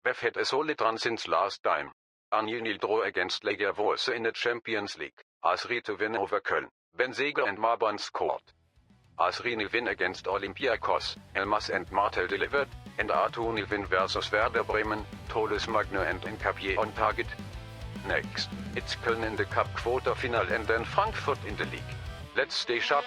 We've had a solid run since last time. A 0-0 draw against Legia Warsaw in the Champions League. A 3-2 win over Köln. Benziger and Marban scored. A 3-0 win against Olympiacos. Elmas and Martel delivered. And a 2-0 win versus Werder Bremen. Toles Magno and Nkapie on target. Next, it's Köln in the Cup Quarter Final and then Frankfurt in the league. Let's stay sharp.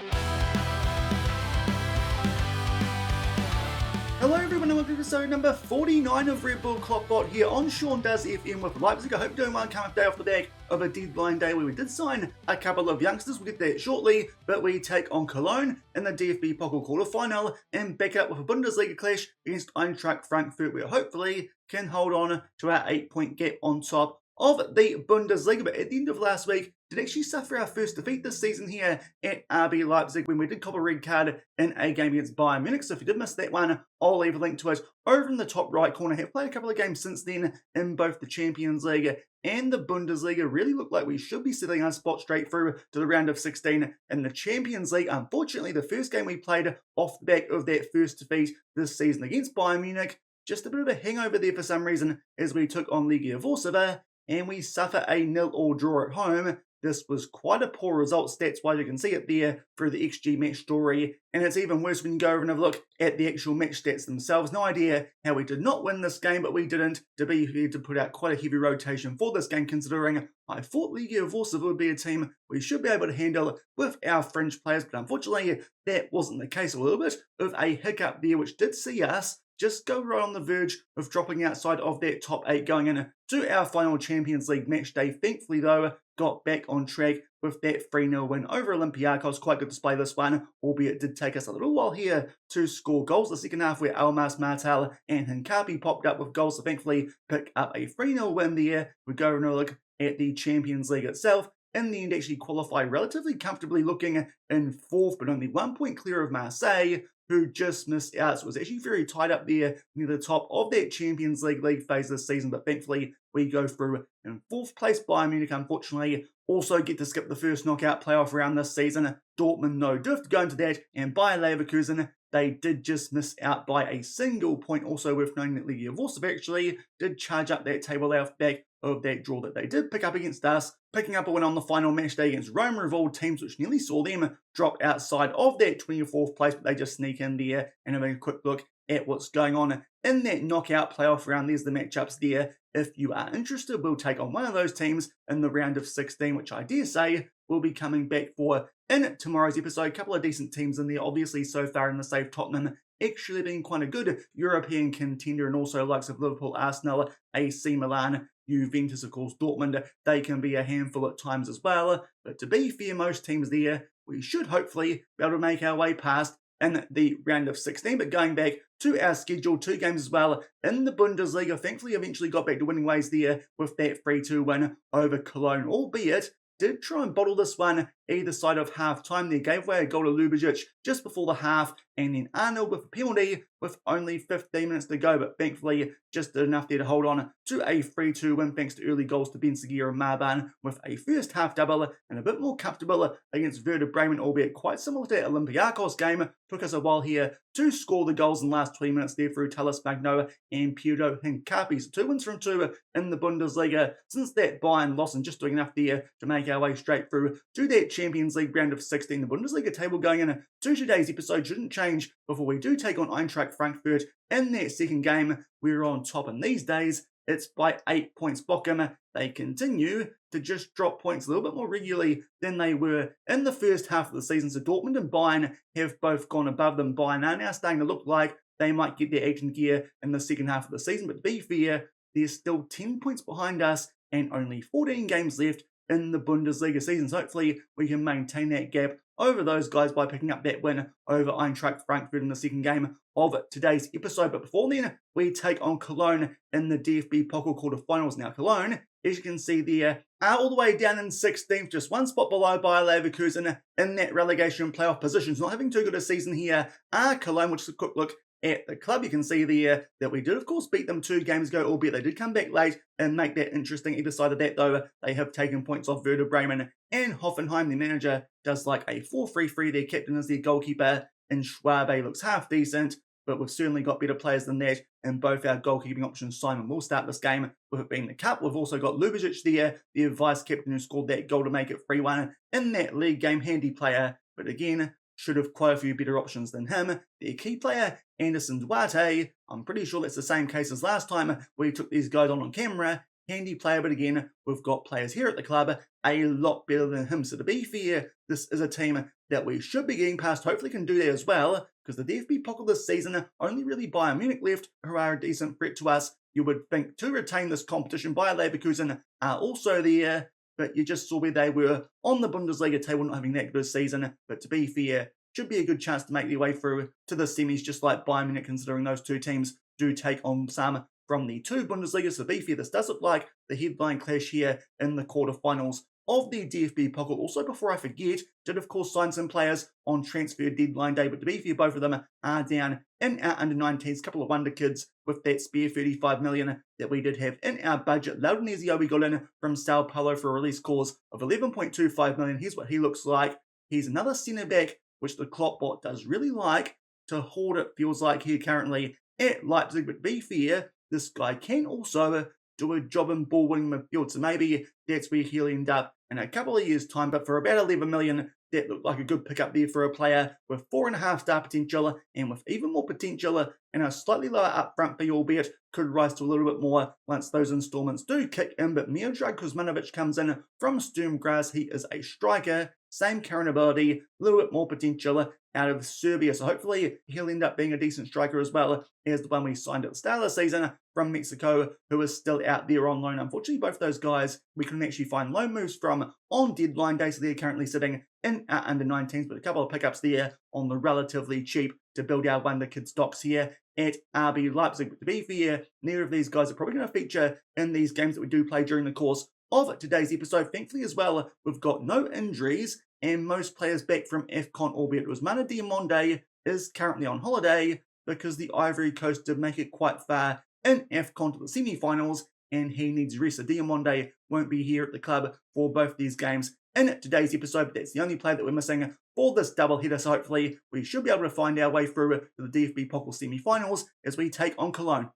Hello everyone and welcome to episode number 49 of Red Bull KloppBot here on Sean Does FM with Leipzig. I hope you're doing well, coming day off the back of a deadline day where we did sign a couple of youngsters. We'll get that shortly, but we take on Cologne in the DFB Pokal Quarter Final and back up with a Bundesliga clash against Eintracht Frankfurt, where hopefully can hold on to our 8-point gap on top of the Bundesliga. But at the end of last week, did actually suffer our first defeat this season here at RB Leipzig when we did cop a red card in a game against Bayern Munich. So if you did miss that one, I'll leave a link to it over in the top right corner. I have played a couple of games since then in both the Champions League and the Bundesliga. Really look like we should be setting our spot straight through to the round of 16 in the Champions League. Unfortunately, the first game we played off the back of that first defeat this season against Bayern Munich, just a bit of a hangover there for some reason as we took on Legia Warsaw and we suffer a 0-0 draw at home. This was quite a poor result stats-wise. You can see it there through the XG match story. And it's even worse when you go over and have a look at the actual match stats themselves. No idea how we did not win this game, but we didn't. To be here to put out quite a heavy rotation for this game, considering I thought Legia Warsaw would be a team we should be able to handle with our fringe players. But unfortunately, that wasn't the case. A little bit of a hiccup there, which did see us just go right on the verge of dropping outside of that top 8 going into our final Champions League match day. Thankfully, though, got back on track with that 3-0 win over Olympiacos. Quite good display this one, albeit it did take us a little while here to score goals. The second half where Elmas, Martel and Nkapie popped up with goals to thankfully pick up a 3-0 win there. We go and look at the Champions League itself. In the end, actually qualify relatively comfortably, looking in 4th, but only 1 point clear of Marseille, who just missed out. So it was actually very tight up there near the top of that Champions League phase this season, but thankfully we go through in 4th place. Bayern Munich, unfortunately, also get to skip the first knockout playoff round this season. Dortmund, no diff to go into that, and Bayer Leverkusen, they did just miss out by a single point. Also worth noting that Legia Warsaw actually did charge up that table off back of that draw that they did pick up against us, picking up a win on the final match day against Roma of all teams, which nearly saw them drop outside of that 24th place, but they just sneak in there and having a quick look at what's going on in that knockout playoff round. There's the matchups there. If you are interested, we'll take on one of those teams in the round of 16, which I dare say we'll be coming back for in tomorrow's episode. A couple of decent teams in there, obviously so far in the safe. Tottenham actually being quite a good European contender, and also likes of Liverpool, Arsenal, AC Milan, Juventus, of course, Dortmund, they can be a handful at times as well. But to be fair, most teams there, we should hopefully be able to make our way past in the round of 16. But going back to our schedule, 2 games as well in the Bundesliga. Thankfully, eventually got back to winning ways there with that 3-2 win over Cologne, albeit did try and bottle this one either side of half-time. They gave away a goal to Ljubic just before the half, and then Arnold with a penalty with only 15 minutes to go, but thankfully just did enough there to hold on to a 3-2 win thanks to early goals to Benziger and Marban with a first half double and a bit more comfortable against Werder Bremen, albeit quite similar to that Olympiacos game. Took us a while here to score the goals in the last 20 minutes there through Toles Magno and Pedro Nkapie. So 2 wins from 2 in the Bundesliga since that Bayern loss, and just doing enough there to make our way straight through to that Champions League round of 16. The Bundesliga table going into today's episode shouldn't change before we do take on Eintracht Frankfurt in that second game. We're on top, and these days it's by 8 points. Bochum, they continue to just drop points a little bit more regularly than they were in the first half of the season. So Dortmund and Bayern have both gone above them. Bayern are now starting to look like they might get their action gear in the second half of the season. But to be fair, they're still 10 points behind us and only 14 games left in the Bundesliga season. So hopefully we can maintain that gap over those guys by picking up that win over Eintracht Frankfurt in the second game of today's episode. But before then, we take on Cologne in the DFB Pokal Quarter Finals. Now, Cologne, as you can see there, are all the way down in 16th, just 1 spot below Bayer Leverkusen in that relegation playoff positions. Not having too good a season here are Cologne, which is a quick look at the club. You can see there that we did, of course, beat them 2 games ago, albeit they did come back late and make that interesting. Either side of that, though, they have taken points off Werder Bremen and Hoffenheim. The manager does like a 4-3-3. Their captain is their goalkeeper, and Schwabe looks half decent. but we've certainly got better players than that. And both our goalkeeping options, Simon will start this game with it being the cup. We've also got Ljubic there, the vice captain who scored that goal to make it 3-1 in that league game, handy player. But again, should have quite a few better options than him. Their key player, Anderson Duarte, I'm pretty sure that's the same case as last time we took these guys on camera. Handy player, but again, we've got players here at the club a lot better than him. So to be fair, this is a team that we should be getting past. Hopefully can do that as well, because the DFB Pokal this season only really Bayern Munich left, who are a decent threat to us. You would think to retain this competition, Bayer Leverkusen are also there, but you just saw where they were on the Bundesliga table, not having that good a season. But to be fair, should be a good chance to make their way through to the semis, just like Bayern Munich, considering those two teams do take on some from the two Bundesligas. So be fair, this does look like the headline clash here in the quarterfinals of the DFB Pokal. Also, before I forget, did of course sign some players on transfer deadline day, but to be fair, both of them are down in our under-19s, couple of wonder kids with that spare 35 million that we did have in our budget. Laudinezio we got in from Sao Paulo for a release clause of 11.25 million. Here's what he looks like. He's another centre-back, which the KloppBot does really like to hoard, it feels like, here currently at Leipzig. But to be fair, this guy can also do a job in ball-winning midfield, so maybe that's where he'll end up in a couple of years' time. But for about 11 million, that looked like a good pickup there for a player with 4.5 star potential and with even more potential and a slightly lower upfront fee, albeit could rise to a little bit more once those installments do kick in. But Miodrag Kuzmanovic comes in from Sturm Graz. He is a striker, same current ability, a little bit more potential out of Serbia. So hopefully he'll end up being a decent striker as well as the one we signed at the start of the season from Mexico, who is still out there on loan. Unfortunately, both those guys we couldn't actually find loan moves from on deadline day, so they're currently sitting in our under-19s, but a couple of pickups there on the relatively cheap to build our wonder kid stocks here at RB Leipzig. But to be fair, neither of these guys are probably going to feature in these games that we do play during the course of today's episode. Thankfully as well, we've got no injuries and most players back from AFCON, albeit Ousmane Diamonde is currently on holiday because the Ivory Coast did make it quite far in AFCON to the semi-finals, and he needs rest. So Diamonde won't be here at the club for both these games in today's episode, but that's the only player that we're missing for this doubleheader. So hopefully we should be able to find our way through to the DFB Pokal semi-finals as we take on Cologne.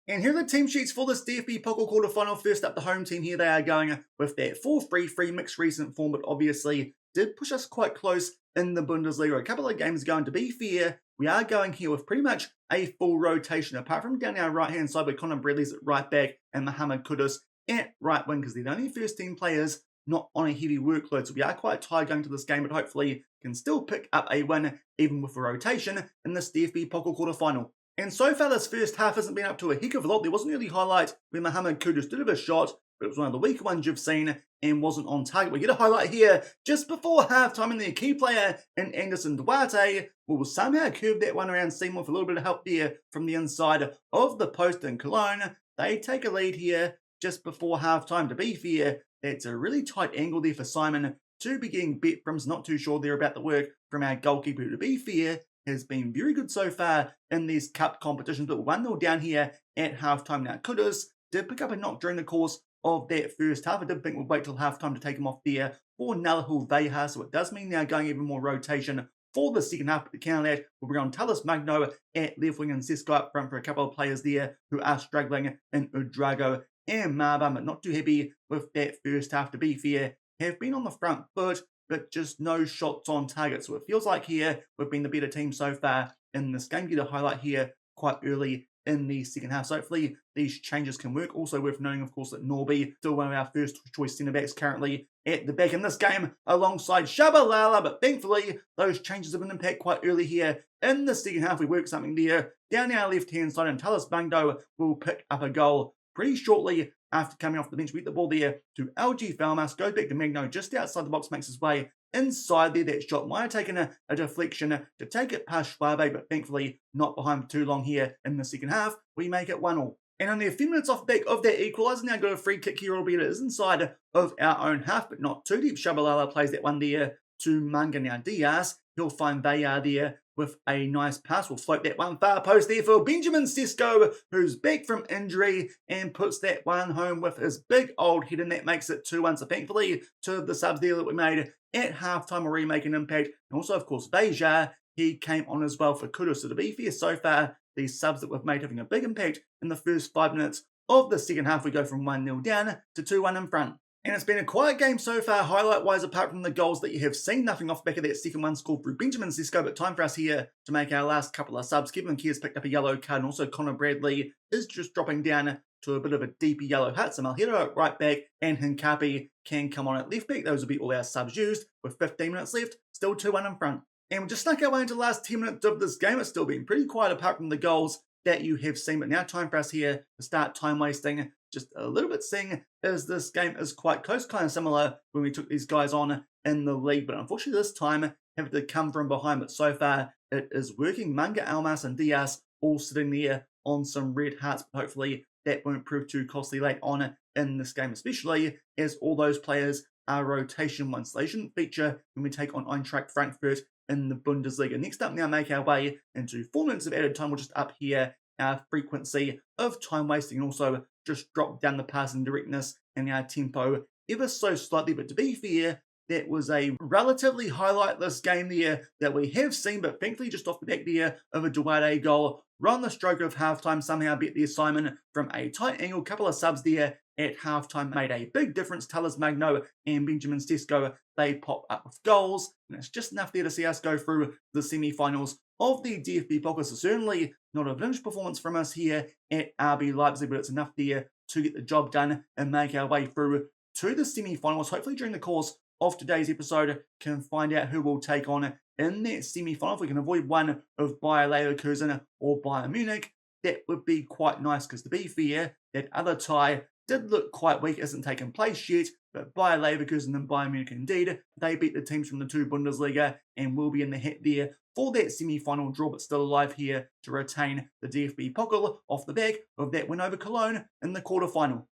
And here are the team sheets for this DFB Pokal quarterfinal. First up, the home team here. They are going with that 4-3-3 mixed recent form, but obviously did push us quite close in the Bundesliga a couple of games ago. And to be fair, we are going here with pretty much a full rotation, apart from down our right-hand side where Conor Bradley's at right back and Mohamed Kudus at right wing, because they're the only first team players not on a heavy workload. So we are quite tired going to this game, but hopefully can still pick up a win even with a rotation in this DFB Pokal quarterfinal. And so far this first half hasn't been up to a heck of a lot. There wasn't really highlight where Mohamed Kudus did have a shot, but it was one of the weaker ones you've seen and wasn't on target. We get a highlight here just before halftime, and their key player in Anderson Duarte will somehow curve that one around Seymour with a little bit of help there from the inside of the post in Cologne. They take a lead here just before halftime. To be fair, that's a really tight angle there for Simon to be getting bet from. Not too sure there about the work from our goalkeeper. To be fair, has been very good so far in these cup competitions, but 1-0 down here at halftime. Now, Kudus did pick up a knock during the course of that first half. I did think we'd wait till halftime to take him off there for Nalahul Veja, so it does mean now going even more rotation for the second half. But to counter that, we'll bring on Talis Magno at left wing and Sesko up front for a couple of players there who are struggling in Udrago and Marban, but not too happy with that first half. To be fair, have been on the front foot, but just no shots on target. So it feels like here we've been the better team so far in this game. Get a highlight here quite early in the second half. So hopefully these changes can work. Also worth knowing, of course, that Norby, still one of our first choice centre-backs currently at the back in this game alongside Shabalala. But thankfully, those changes have been impacted quite early here in the second half. We work something there down our left-hand side, and Talis Bangdo will pick up a goal pretty shortly after coming off the bench. We get the ball there to LG Falmas, goes back to Magno just outside the box, makes his way inside there. That shot might have taken a deflection to take it past Schwabe, but thankfully not behind for too long here in the second half. We make it 1-1. And only a few minutes off the back of that equaliser, now got a free kick here, albeit it is inside of our own half, but not too deep. Shabalala plays that one there to Manga. Now Diaz, he'll find Veja there with a nice pass. We'll float that one far post there for Benjamin Sesko, who's back from injury and puts that one home with his big old head, and that makes it 2-1. So thankfully, two of the subs there that we made at halftime will remake an impact. And also, of course, Veja he came on as well for Kudus. So to be fair, so far, these subs that we've made having a big impact in the first 5 minutes of the second half. We go from 1-0 down to 2-1 in front. And it's been a quiet game so far, highlight-wise, apart from the goals that you have seen. Nothing off the back of that second one scored through Benjamin Sesko, but time for us here to make our last couple of subs. Kevin Keir's picked up a yellow card, and also Connor Bradley is just dropping down to a bit of a deeper yellow hut. So Malhero at right back and Hincapi can come on at left back. Those will be all our subs used with 15 minutes left, still 2-1 in front. And we just snuck our way into the last 10 minutes of this game. It's still been pretty quiet apart from the goals that you have seen, but now time for us here to start time wasting just a little bit, seeing as this game is quite close, kind of similar when we took these guys on in the league, but unfortunately this time have to come from behind, but so far it is working. Manga, Almas and Diaz all sitting there on some red hearts, but hopefully that won't prove too costly late on in this game, especially as all those players are rotation ones. They shouldn't feature when we take on Eintracht Frankfurt in the Bundesliga. Next up now, make our way into 4 minutes of added time. We'll just up here our frequency of time wasting and also just drop down the passing directness and our tempo ever so slightly. But to be fair, that was a relatively highlightless game there that we have seen, but thankfully just off the back there of a Duarte goal, run the stroke of halftime, somehow beat the assignment from a tight angle. Couple of subs there at halftime made a big difference. Talis Magno and Benjamin Sesko, they pop up with goals, and it's just enough there to see us go through the semi-finals of the DFB Pokal. So certainly not a vintage performance from us here at RB Leipzig, but it's enough there to get the job done and make our way through to the semi-finals. Hopefully during the course of today's episode can find out who will take on in that semi-final. If we can avoid one of Bayer Leverkusen or Bayern Munich, that would be quite nice, because to be fair, that other tie did look quite weak, isn't taking place yet, but Bayer Leverkusen and Bayern Munich indeed, they beat the teams from the 2 Bundesliga and will be in the hat there for that semi-final draw, but still alive here to retain the DFB Pokal off the back of that win over Cologne in the quarter-final.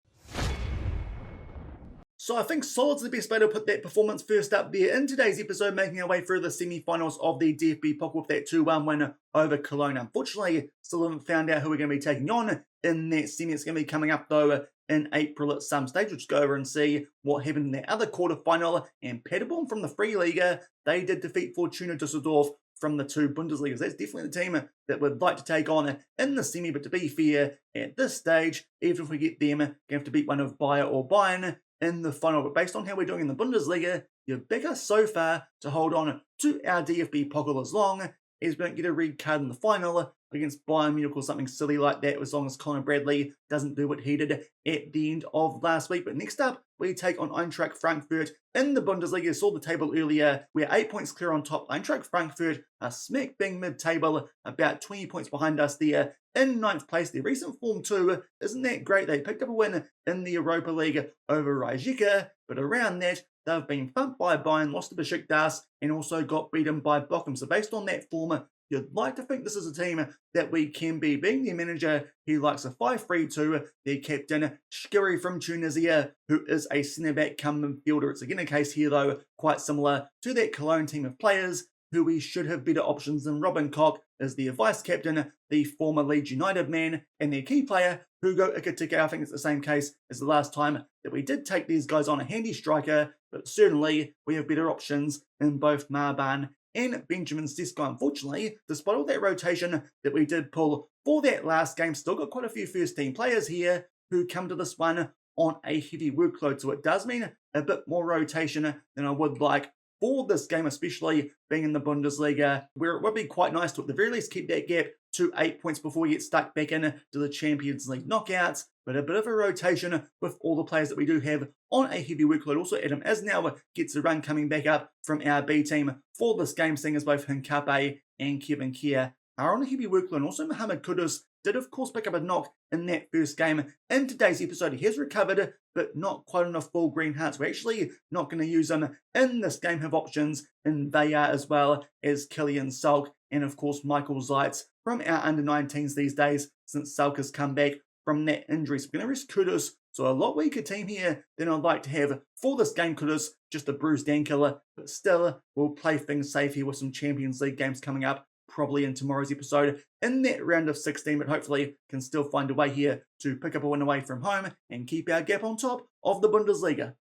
So I think solid's the best way to put that performance first up there in today's episode, making our way through the semi-finals of the DFB Pokal with that 2-1 win over Cologne. Unfortunately, still haven't found out who we're going to be taking on in that semi. It's going to be coming up though in April at some stage. We'll just go over and see what happened in that other quarter-final. And Paderborn from the Free Liga, they did defeat Fortuna Düsseldorf from the 2 Bundesligas. That's definitely the team that we'd like to take on in the semi, but to be fair, at this stage, even if we get them, we have to beat one of Bayer or Bayern in the final. But based on how we're doing in the Bundesliga, you back us so far to hold on to our DFB Pokal as long as we don't get a red card in the final against Bayern Munich or something silly like that, as long as Connor Bradley doesn't do what he did at the end of last week. But next up, we take on Eintracht Frankfurt in the Bundesliga. You saw the table earlier. We're 8 points clear on top. Eintracht Frankfurt are smack bang mid-table, about 20 points behind us there in 9th place. Their recent form too isn't that great. They picked up a win in the Europa League over Rijeka, but around that, they've been thumped by Bayern, lost to Besiktas, and also got beaten by Bochum. So based on that form, you'd like to think this is a team that we can be. Being their manager, he likes a 5-3-2. Their captain, Shkiri from Tunisia, who is a centre-back come midfielder. It's again a case here, though, quite similar to that Cologne team of players, who we should have better options than. Robin Koch is their vice-captain, the former Leeds United man, and their key player, Hugo Ikitike. I think it's the same case as the last time that we did take these guys on, a handy striker, but certainly we have better options in both Marban and Benjamin Sesko. Unfortunately, despite all that rotation that we did pull for that last game, still got quite a few first-team players here who come to this one on a heavy workload. So it does mean a bit more rotation than I would like for this game, especially being in the Bundesliga, where it would be quite nice to at the very least keep that gap to 8 points before we get stuck back in to the Champions League knockouts. But a bit of a rotation with all the players that we do have on a heavy workload. Also, Adam Asnau gets a run coming back up from our B team for this game, seeing as both Hincapi and Kevin Keir are on a heavy workload. Also, Mohamed Kudus did, of course, pick up a knock in that first game. In today's episode, he has recovered, but not quite enough full green hearts. We're actually not going to use him in this game. Have options in Vaya as well as Killian Salk, and of course, Michael Zeitz from our under-19s these days, since Salk has come back from that injury. So we're going to risk Kudus. So a lot weaker team here than I'd like to have for this game. Kudus, just a bruised ankle, but still, we'll play things safe here with some Champions League games coming up, probably in tomorrow's episode in that round of 16, but hopefully can still find a way here to pick up a win away from home and keep our gap on top of the Bundesliga.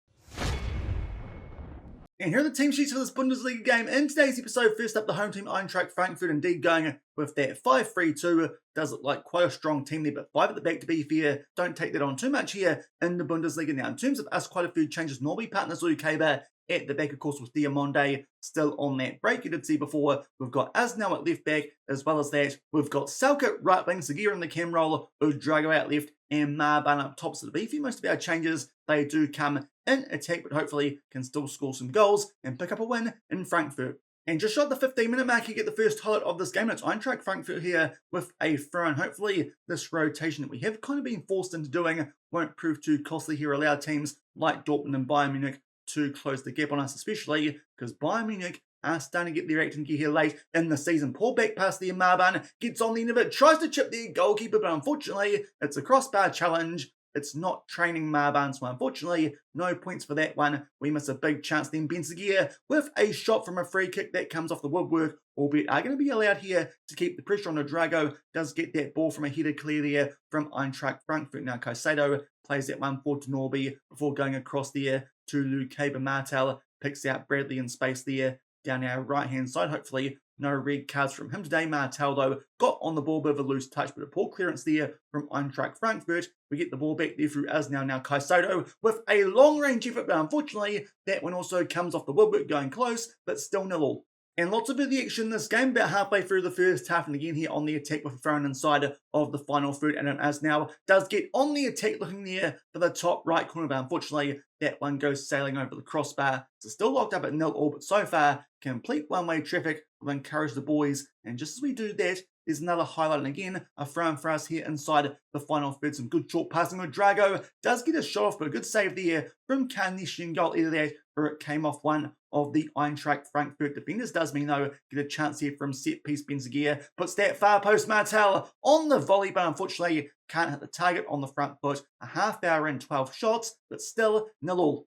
And here are the team sheets for this Bundesliga game. In today's episode, first up, the home team Eintracht Frankfurt, indeed going with that 5-3-2. Does look like quite a strong team there, but 5 at the back to be fair. Don't take that on too much here in the Bundesliga. Now, in terms of us, quite a few changes. Norby partners Lukeba at the back, of course, with Diamonde still on that break. You did see before, we've got Asnau at left back, as well as that, we've got Salk at right wing, Segura in the cam role, Udrago out left, and Marban up top. So the beefy, most of our changes, they do come in attack, but hopefully can still score some goals and pick up a win in Frankfurt. And just shot the 15-minute mark, you get the first highlight of this game. It's Eintracht Frankfurt here with a throw, and hopefully this rotation that we have kind of been forced into doing won't prove too costly here, allow teams like Dortmund and Bayern Munich to close the gap on us, especially because Bayern Munich are starting to get their acting gear here late in the season. Poor back pass there, Marban gets on the end of it, tries to chip the goalkeeper, but unfortunately it's a crossbar challenge. It's not training Marban, so unfortunately, no points for that one. We miss a big chance then. Benseguir with a shot from a free kick that comes off the woodwork, albeit are going to be allowed here to keep the pressure on Drago. Does get that ball from a header clear there from Eintracht Frankfurt. Now Caicedo plays that one forward to Norby before going across there to Lukeba. Martel picks out Bradley in space there down our right-hand side. Hopefully, no red cards from him today. Martel, though, got on the ball, bit of a loose touch, but a poor clearance there from Eintracht Frankfurt. We get the ball back there through Asnau. Now Caicedo with a long-range effort, but unfortunately, that one also comes off the woodwork, going close, but still 0-0. And lots of the action in this game, about halfway through the first half, and again here on the attack with a throw inside of the final third, and Asnau does get on the attack, looking there for the top right corner, but unfortunately that one goes sailing over the crossbar. So still locked up at 0-0, but so far complete one-way traffic. Will encourage the boys, and just as we do that, there's another highlight, and again a throw in for us here inside the final third. Some good short passing with Drago, does get a shot off, but a good save there from Carnesian goal, either that or it came off one of the Eintracht Frankfurt defenders. Does mean though get a chance here from set piece. Benseguir puts that far post, Martel on the volley, but unfortunately can't hit the target on the front foot. A half hour in 12 shots, but still 0-0.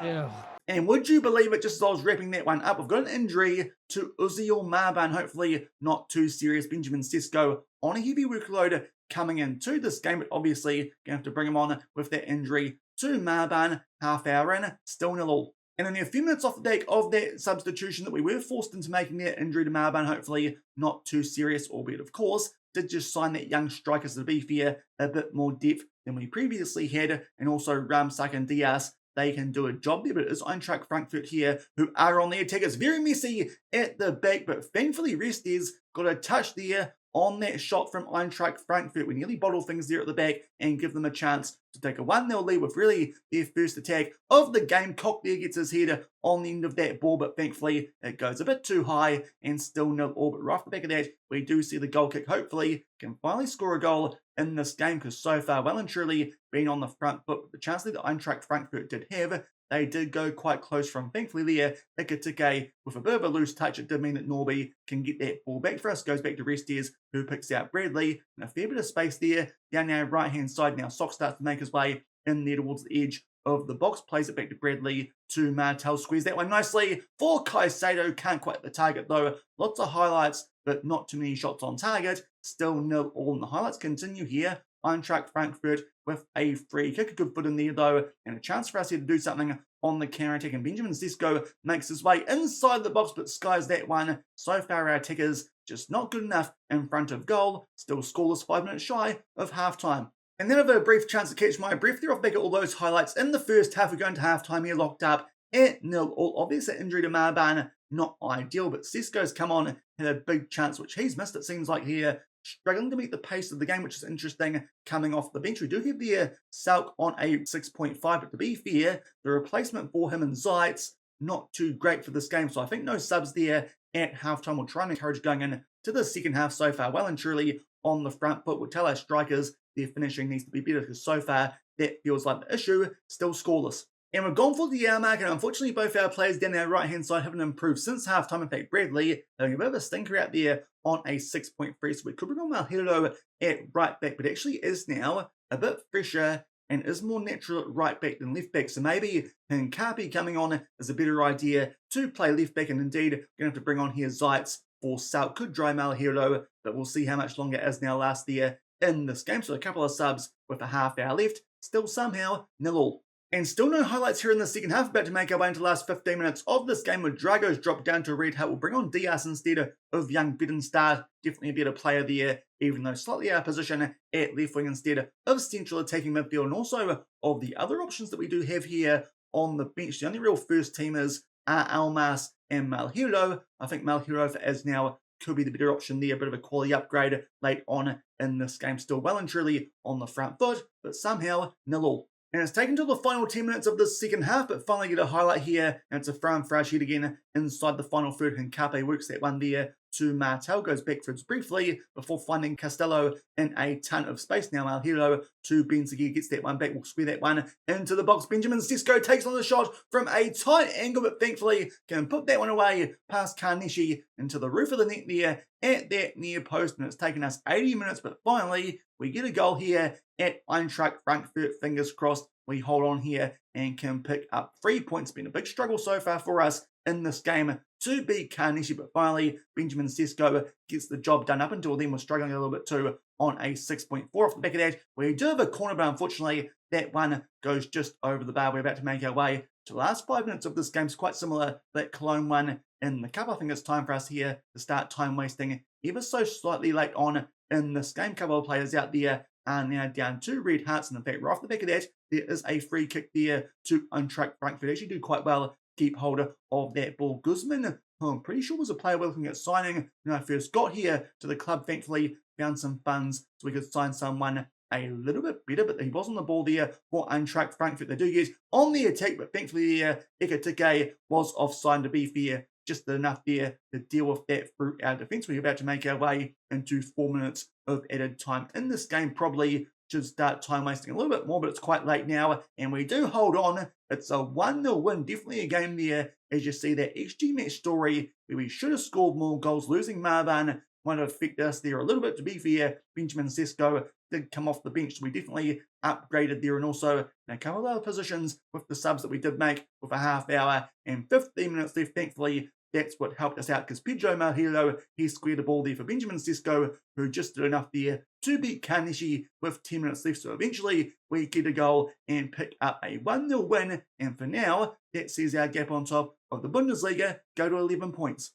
Yeah. And would you believe it, just as I was wrapping that one up, we've got an injury to Uzziel Marban, hopefully not too serious. Benjamin Sesko on a heavy workload coming into this game, but obviously going to have to bring him on with that injury to Marban. Half hour in, still 0-0. And only a few minutes off the back of that substitution that we were forced into making that injury to Marban, hopefully not too serious, albeit of course, did just sign that young striker, so to be fair, a bit more depth than we previously had, and also Ramsak and Diaz, they can do a job there, but it is Eintracht Frankfurt here who are on the attack. It's very messy at the back, but thankfully Restes got a touch there on that shot from Eintracht Frankfurt. We nearly bottle things there at the back and give them a chance to take a 1-0 lead with really their first attack of the game. Koch there gets his head on the end of that ball, but thankfully it goes a bit too high and still 0-0. But right off the back of that, we do see the goal kick. Hopefully can finally score a goal in this game, because so far well and truly been on the front foot. But the chance that Eintracht Frankfurt did have, they did go quite close from, thankfully there, Ikatike with a bit of a loose touch. It did mean that Norby can get that ball back for us. Goes back to Restes, who picks out Bradley, and a fair bit of space there down our right-hand side. Now Sock starts to make his way in there towards the edge of the box, plays it back to Bradley, to Martel, squeeze that one nicely for Caicedo. Can't quite hit the target though. Lots of highlights, but not too many shots on target. Still 0-0. And the highlights continue here. Eintracht Frankfurt with a free kick, a good foot in there though, and a chance for us here to do something on the counter attack. And Benjamin Sesko makes his way inside the box, but skies that one. So far our attackers just not good enough in front of goal. Still scoreless, 5 minutes shy of half time. And then I have a brief chance to catch my breath there off back at all those highlights in the first half. We're going to half time here, locked up at 0-0. Obviously injury to Marban, not ideal, but Sesko's come on, had a big chance which he's missed. It seems like here struggling to meet the pace of the game, which is interesting coming off the bench. We do have the Salk on a 6.5, but to be fair, the replacement for him and Zeitz, not too great for this game. So I think no subs there at halftime. We'll try and encourage going in to the second half so far. Well and truly on the front foot. We'll tell our strikers their finishing needs to be better, because so far that feels like the issue. Still scoreless. And we've gone for the hour mark, and unfortunately both our players down our right-hand side haven't improved since half-time. In fact, Bradley having a bit of a stinker out there on a 6.3, so we could bring on Malheiro at right back, but actually is now a bit fresher and is more natural at right back than left back. So maybe Hincapi coming on is a better idea to play left back, and indeed going to have to bring on here Zeitz for Salk. Could dry Malheiro, but we'll see how much longer Asnau lasts there in this game. So a couple of subs with a half hour left, still somehow 0-0. And still no highlights here in the second half. About to make our way into the last 15 minutes of this game with Drago's dropped down to red hat. We'll bring on Diaz instead of young Bedenstad. Definitely a better player there, even though slightly out of position at left wing instead of central attacking midfield. And also of the other options that we do have here on the bench, the only real first teamers are Almas and Malhero. I think Malhero for as now could be the better option there. A bit of a quality upgrade late on in this game. Still well and truly on the front foot, but somehow 0-0. And it's taken till the final 10 minutes of the second half, but finally get a highlight here. And it's a throw and fresh hit again inside the final third. And Hincape works that one there to Martel, goes backwards briefly before finding Castello in a ton of space. Now Malhero to Benzegi, gets that one back, will square that one into the box. Benjamin Sesko takes on the shot from a tight angle, but thankfully can put that one away past Karnishi into the roof of the net there at that near post. And it's taken us 80 minutes, but finally we get a goal here at Eintracht Frankfurt. Fingers crossed we hold on here and can pick up 3 points. Been a big struggle so far for us in this game to beat Karnishi, but finally Benjamin Sesko gets the job done. Up until then, we're struggling a little bit too on a 6.4. Off the back of that, we do have a corner, but unfortunately that one goes just over the bar. We're about to make our way to the last 5 minutes of this game. It's quite similar to that Cologne one in the cup. I think it's time for us here to start time wasting ever so slightly late on in this game. A couple of players out there are now down 2 red hearts, and in fact, right off the back of that, there is a free kick there to Eintracht Frankfurt. Actually do quite well keep hold of that ball. Guzman, who I'm pretty sure was a player we're looking at signing when I first got here to the club. Thankfully, found some funds so we could sign someone a little bit better, but he was on the ball there for Eintracht Frankfurt. They do get on the attack, but thankfully Ekatike was offside. To be fair, just enough there to deal with that through our defence. We're about to make our way into 4 minutes of added time in this game. Probably should start time wasting a little bit more, but it's quite late now, and we do hold on. It's a 1-0 win. Definitely a game there, as you see that XG match story where we should have scored more goals. Losing Marban might have affected us there a little bit. To be fair, Benjamin Sesko did come off the bench, so we definitely upgraded there, and also in a couple of other positions with the subs that we did make with a half hour and 15 minutes left. Thankfully, that's what helped us out, because Pedro Malhero, he squared the ball there for Benjamin Sesko, who just did enough there to beat Karnishi with 10 minutes left. So eventually we get a goal and pick up a 1-0 win. And for now, that sees our gap on top of the Bundesliga go to 11 points.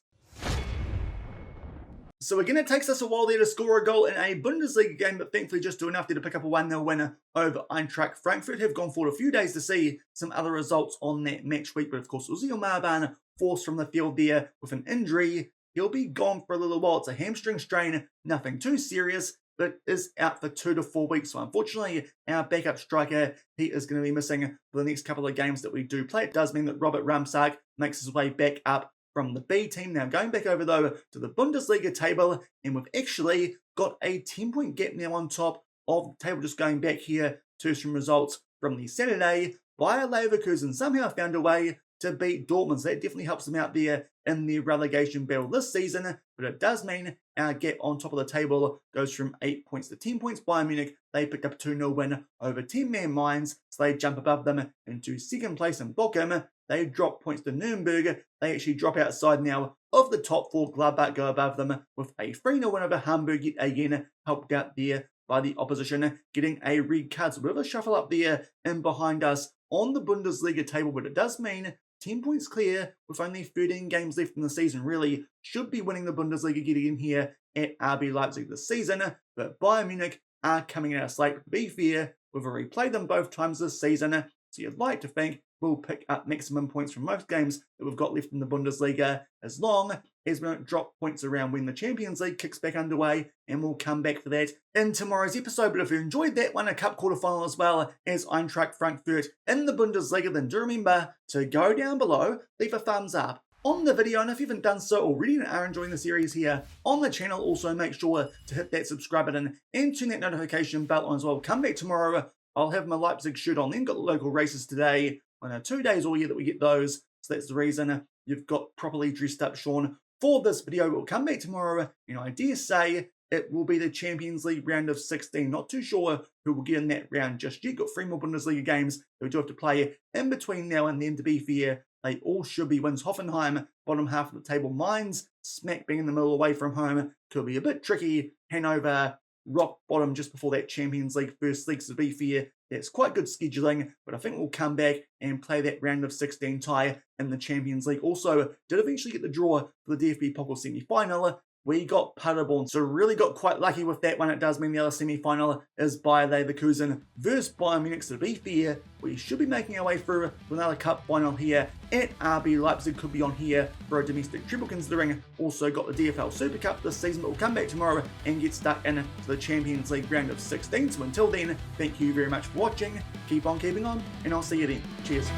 So again, it takes us a while there to score a goal in a Bundesliga game, but thankfully just do enough there to pick up a 1-0 winner over Eintracht Frankfurt. Have gone forward a few days to see some other results on that match week, but of course Uziel Marban forced from the field there with an injury. He'll be gone for a little while. It's a hamstring strain, nothing too serious, but is out for 2 to 4 weeks. So unfortunately, our backup striker, he is going to be missing for the next couple of games that we do play. It does mean that Robert Ramsark makes his way back up from the B team. Now going back over though to the Bundesliga table, and we've actually got a 10-point gap now on top of the table. Just going back here to some results from the Saturday, Bayer Leverkusen somehow found a way to beat Dortmund. So that definitely helps them out there in the relegation battle this season, but it does mean our gap on top of the table goes from 8 points to 10 points. Bayern Munich, they picked up a 2-0 win over 10-man Mainz, so they jump above them into second place. In Bochum, they drop points to Nuremberg. They actually drop outside now of the top 4. Gladbach go above them with a 3-0 win over Hamburg, yet again helped out there by the opposition, getting a red card. So a bit of a shuffle up there and behind us on the Bundesliga table, but it does mean 10 points clear with only 13 games left in the season. Really should be winning the Bundesliga, getting in here at RB Leipzig this season, but Bayern Munich are coming out slate. To be fair, we've already played them both times this season, so you'd like to think we'll pick up maximum points from most games that we've got left in the Bundesliga, as long as we don't drop points around when the Champions League kicks back underway, and we'll come back for that in tomorrow's episode. But if you enjoyed that one, a cup quarterfinal as well as Eintracht Frankfurt in the Bundesliga, then do remember to go down below, leave a thumbs up on the video, and if you haven't done so already and are enjoying the series here on the channel, also make sure to hit that subscribe button and turn that notification bell on as well. Come back tomorrow, I'll have my Leipzig shirt on, then got the local races today. I know 2 days all year that we get those, so that's the reason you've got properly dressed up Sean for this video. We'll come back tomorrow, and I dare say it will be the Champions League round of 16. Not too sure who will get in that round just yet. Got 3 more Bundesliga games that we do have to play in between now and then. To be fair, they all should be wins. Hoffenheim, bottom half of the table. Mainz, smack bang in the middle away from home. Could be a bit tricky. Hanover, rock bottom just before that Champions League first leg. So to be fair, that's quite good scheduling, but I think we'll come back and play that round of 16 tie in the Champions League. Also, did eventually get the draw for the DFB Pokal semi-final. We got Paderborn, so really got quite lucky with that one. It does mean the other semi-final is Bayer Leverkusen versus Bayern Munich. So to be fair, we should be making our way through to another cup final here at RB Leipzig. Could be on here for a domestic triple, considering also got the DFL Super Cup this season, but we'll come back tomorrow and get stuck into the Champions League round of 16. So until then, thank you very much for watching. Keep on keeping on, and I'll see you then. Cheers.